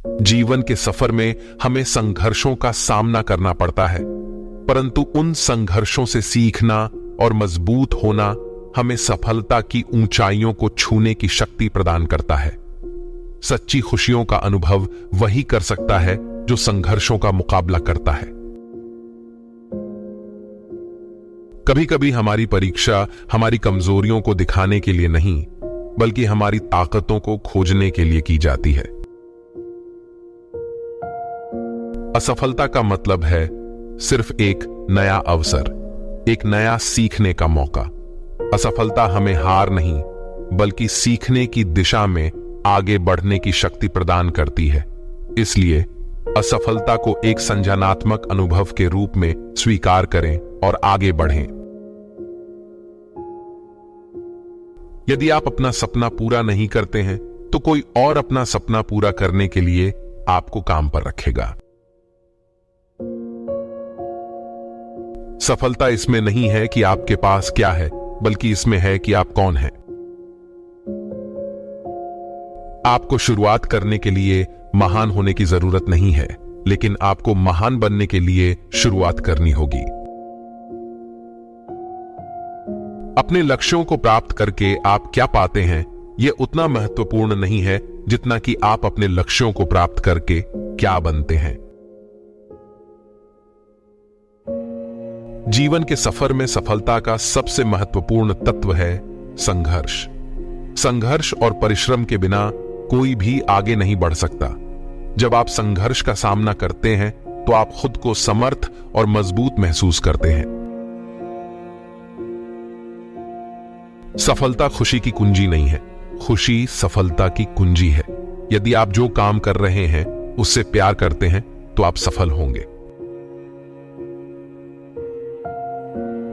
जीवन के सफर में हमें संघर्षों का सामना करना पड़ता है, परंतु उन संघर्षों से सीखना और मजबूत होना हमें सफलता की ऊंचाइयों को छूने की शक्ति प्रदान करता है। सच्ची खुशियों का अनुभव वही कर सकता है जो संघर्षों का मुकाबला करता है। कभी कभी हमारी परीक्षा हमारी कमजोरियों को दिखाने के लिए नहीं, बल्कि हमारी ताकतों को खोजने के लिए की जाती है। असफलता का मतलब है सिर्फ एक नया अवसर, एक नया सीखने का मौका। असफलता हमें हार नहीं, बल्कि सीखने की दिशा में आगे बढ़ने की शक्ति प्रदान करती है। इसलिए असफलता को एक संज्ञानात्मक अनुभव के रूप में स्वीकार करें और आगे बढ़ें। यदि आप अपना सपना पूरा नहीं करते हैं, तो कोई और अपना सपना पूरा करने के लिए आपको काम पर रखेगा। सफलता इसमें नहीं है कि आपके पास क्या है, बल्कि इसमें है कि आप कौन हैं। आपको शुरुआत करने के लिए महान होने की जरूरत नहीं है, लेकिन आपको महान बनने के लिए शुरुआत करनी होगी। अपने लक्ष्यों को प्राप्त करके आप क्या पाते हैं, यह उतना महत्वपूर्ण नहीं है जितना कि आप अपने लक्ष्यों को प्राप्त करके क्या बनते हैं। जीवन के सफर में सफलता का सबसे महत्वपूर्ण तत्व है संघर्ष। संघर्ष और परिश्रम के बिना कोई भी आगे नहीं बढ़ सकता। जब आप संघर्ष का सामना करते हैं, तो आप खुद को समर्थ और मजबूत महसूस करते हैं। सफलता खुशी की कुंजी नहीं है, खुशी सफलता की कुंजी है। यदि आप जो काम कर रहे हैं उससे प्यार करते हैं, तो आप सफल होंगे।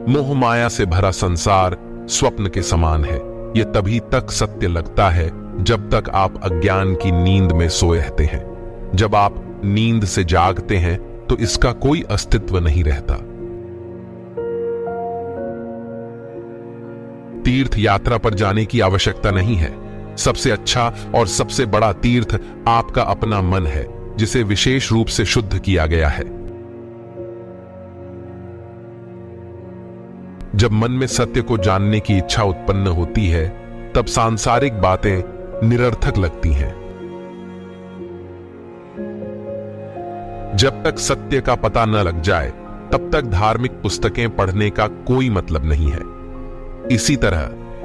मोह माया से भरा संसार स्वप्न के समान है। यह तभी तक सत्य लगता है जब तक आप अज्ञान की नींद में सोए रहते हैं। जब आप नींद से जागते हैं, तो इसका कोई अस्तित्व नहीं रहता। तीर्थ यात्रा पर जाने की आवश्यकता नहीं है। सबसे अच्छा और सबसे बड़ा तीर्थ आपका अपना मन है, जिसे विशेष रूप से शुद्ध किया गया है। जब मन में सत्य को जानने की इच्छा उत्पन्न होती है, तब सांसारिक बातें निरर्थक लगती हैं। जब तक सत्य का पता न लग जाए, तब तक धार्मिक पुस्तकें पढ़ने का कोई मतलब नहीं है। इसी तरह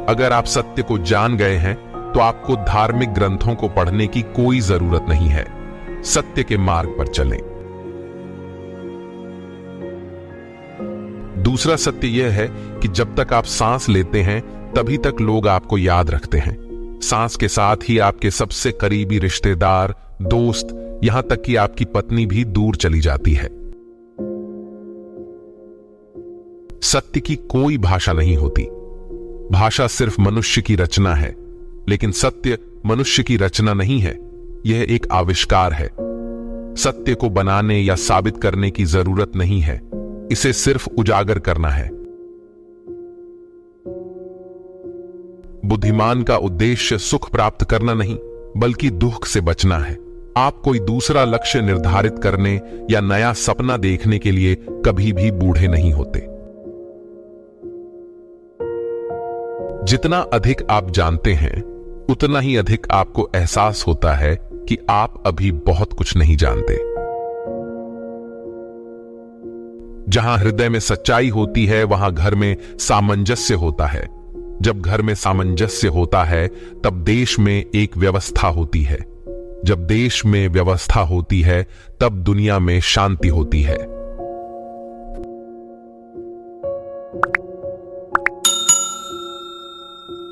अगर आप सत्य को जान गए हैं, तो आपको धार्मिक ग्रंथों को पढ़ने की कोई जरूरत नहीं है। सत्य के मार्ग पर चलें। दूसरा सत्य यह है कि जब तक आप सांस लेते हैं, तभी तक लोग आपको याद रखते हैं। सांस के साथ ही आपके सबसे करीबी रिश्तेदार, दोस्त, यहां तक कि आपकी पत्नी भी दूर चली जाती है। सत्य की कोई भाषा नहीं होती। भाषा सिर्फ मनुष्य की रचना है, लेकिन सत्य मनुष्य की रचना नहीं है। यह एक आविष्कार है। सत्य को बनाने या साबित करने की जरूरत नहीं है, इसे सिर्फ उजागर करना है। बुद्धिमान का उद्देश्य सुख प्राप्त करना नहीं, बल्कि दुख से बचना है। आप कोई दूसरा लक्ष्य निर्धारित करने या नया सपना देखने के लिए कभी भी बूढ़े नहीं होते। जितना अधिक आप जानते हैं, उतना ही अधिक आपको एहसास होता है कि आप अभी बहुत कुछ नहीं जानते। जहां हृदय में सच्चाई होती है, वहां घर में सामंजस्य होता है। जब घर में सामंजस्य होता है, तब देश में एक व्यवस्था होती है। जब देश में व्यवस्था होती है, तब दुनिया में शांति होती है।